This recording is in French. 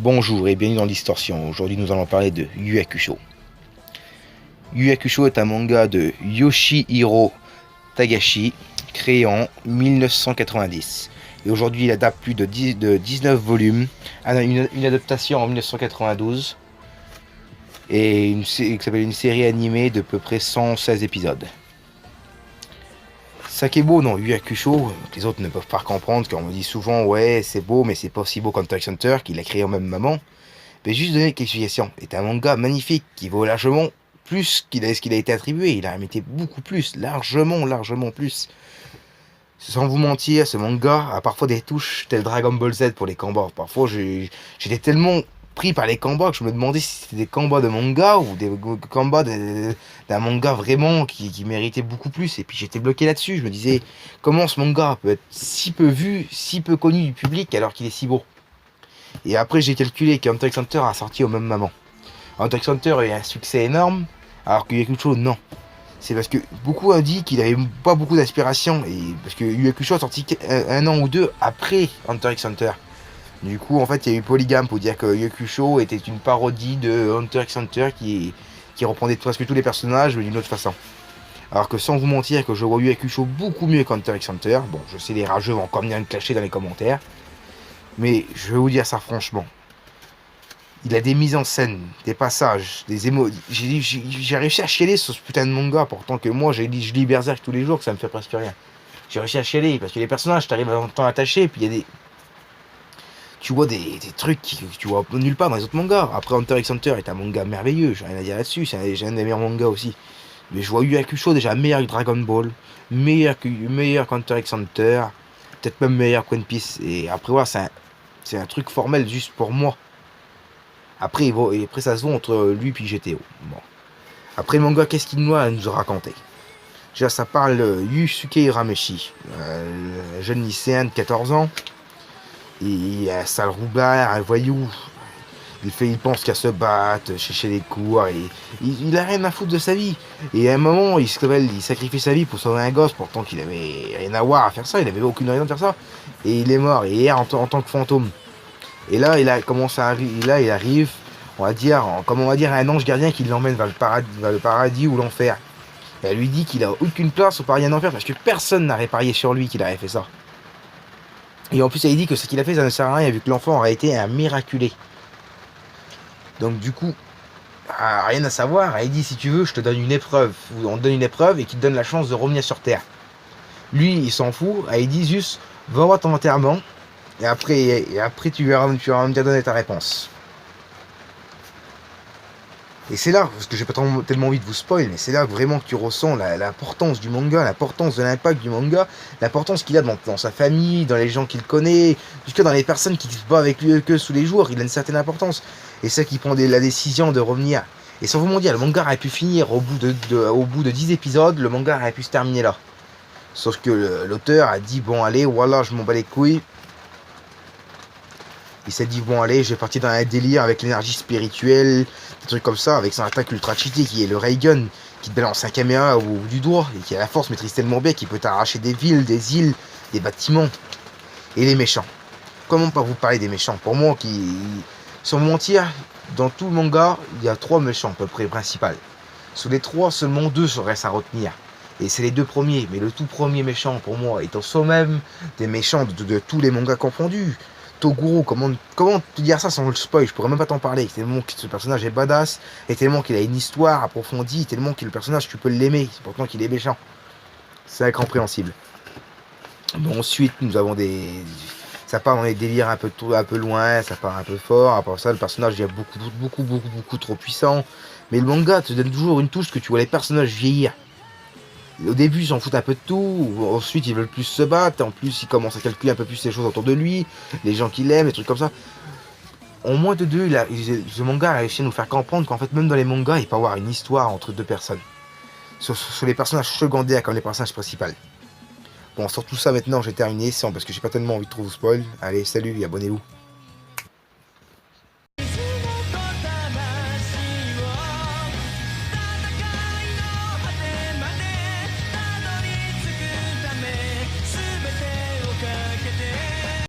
Bonjour et bienvenue dans Distorsion. Aujourd'hui nous allons parler de Yu Hakusho. Yu Hakusho est un manga de Yoshihiro Tagashi, créé en 1990. Et aujourd'hui il adapte plus de 19 volumes, une adaptation en 1992, et qui s'appelle une série animée de peu près 116 épisodes. Ça qui est beau dans Yu Hakusho, les autres ne peuvent pas comprendre, quand on me dit souvent ouais c'est beau mais c'est pas aussi beau qu'Hunter x Hunter, qu'il a créé en même moment. Mais juste donner quelques explications. C'est un manga magnifique qui vaut largement plus ce qu'il a été attribué. Il a mérité beaucoup plus, largement plus. Sans vous mentir, ce manga a parfois des touches tel Dragon Ball Z pour les combats. Parfois j'étais tellement pris par les combats que je me demandais si c'était des combats de manga ou des combats d'un manga vraiment qui méritait beaucoup plus. Et puis j'étais bloqué là-dessus. Je me disais comment ce manga peut être si peu vu, si peu connu du public alors qu'il est si beau. Et après j'ai calculé qu'Hunter x Hunter a sorti au même moment. Hunter x Hunter a eu un succès énorme, alors que Yu Hakusho non. C'est parce que beaucoup ont dit qu'il avait pas beaucoup d'inspiration, et parce que Yu Hakusho a sorti un an ou deux après Hunter x Hunter. Du coup en fait il y a eu polygame pour dire que Yu Hakusho était une parodie de Hunter x Hunter qui reprenait presque tous les personnages mais d'une autre façon. Alors que sans vous mentir que je vois Yu Hakusho beaucoup mieux qu'Hunter x Hunter, bon je sais les rageux vont encore venir me clasher dans les commentaires, mais je vais vous dire ça franchement. Il a des mises en scène, des passages, des émotions. J'ai réussi à chialer sur ce putain de manga, pourtant que moi je lis Berserk tous les jours, que ça me fait presque rien. J'ai réussi à chialer, parce que les personnages, t'arrives à t'en attacher, puis il y a des... Tu vois des trucs que tu vois nulle part dans les autres mangas. Après, Hunter x Hunter est un manga merveilleux, j'ai rien à dire là-dessus, j'ai un des meilleurs mangas aussi. Mais je vois Yu Hakusho déjà meilleur que Dragon Ball, meilleur qu'Hunter x Hunter, peut-être même meilleur que One Piece. Et après, voilà, c'est un truc formel juste pour moi. Après, ça se voit entre lui et GTO. Bon. Après le manga, qu'est-ce qu'il nous a raconté? Déjà, ça parle Yusuke Urameshi, jeune lycéen de 14 ans. Il est un sale roublard, un voyou. Il pense qu'à se battre, chercher les cours. Et il a rien à foutre de sa vie. Et à un moment, il sacrifie sa vie pour sauver un gosse, pourtant qu'il avait rien à voir à faire ça. Il avait aucune raison de faire ça. Et il est mort. Et il est en tant que fantôme. Et là, il arrive, on va dire un ange gardien qui l'emmène vers le paradis ou l'enfer. Et elle lui dit qu'il a aucune place au paradis et en enfer parce que personne n'a réparé sur lui qu'il avait fait ça. Et en plus, elle dit que ce qu'il a fait, ça ne sert à rien vu que l'enfant aurait été un miraculé. Donc du coup, rien à savoir. Elle dit si tu veux, je te donne une épreuve. Ou on te donne une épreuve et qui te donne la chance de revenir sur Terre. Lui, il s'en fout. Elle dit juste, va voir ton enterrement. Et après tu vas me donner ta réponse. Et c'est là, parce que j'ai pas tellement envie de vous spoil, mais c'est là vraiment que tu ressens l'importance du manga, l'importance de l'impact du manga, l'importance qu'il a dans sa famille, dans les gens qu'il connaît, jusque dans les personnes qui se battent avec lui que tous les jours, il a une certaine importance. Et c'est ça qui prend la décision de revenir. Et sans vous mentir, le manga aurait pu finir au bout de 10 épisodes, le manga aurait pu se terminer là. Sauf que l'auteur a dit, bon allez, voilà, je m'en bats les couilles. Il s'est dit bon allez, je vais partir dans un délire avec l'énergie spirituelle, des trucs comme ça, avec son attaque ultra cheatée qui est le Raygun, qui te balance un caméra au bout du doigt, et qui a la force maîtrise tellement bien qu'il peut t'arracher des villes, des îles, des bâtiments. Et les méchants. Comment pas vous parler des méchants? Pour moi, sans mentir, dans tout le manga, il y a 3 méchants à peu près principaux. Sur les 3, seulement 2 restent à retenir. Et c'est les 2 premiers, mais le tout premier méchant pour moi est au sommet des méchants de tous les mangas confondus. Toguro, comment te dire ça sans le spoil? Je pourrais même pas t'en parler. Tellement que ce personnage est badass, et tellement qu'il a une histoire approfondie, tellement que le personnage tu peux l'aimer, c'est pourtant qu'il est méchant. C'est incompréhensible. Bon, ensuite nous avons ça part dans des délires un peu loin, ça part un peu fort. Après ça, le personnage est beaucoup trop puissant. Mais le manga te donne toujours une touche que tu vois les personnages vieillir. Au début, ils s'en foutent un peu de tout. Ensuite, ils veulent plus se battre. En plus, ils commencent à calculer un peu plus les choses autour de lui. Les gens qu'il aime, des trucs comme ça. En moins de 2, ce manga a réussi à nous faire comprendre qu'en fait, même dans les mangas, il peut y avoir une histoire entre 2 personnes. Sur les personnages secondaires comme les personnages principaux. Bon, sur tout ça, maintenant, j'ai terminé. Parce que j'ai pas tellement envie de trop vous spoil. Allez, salut et abonnez-vous.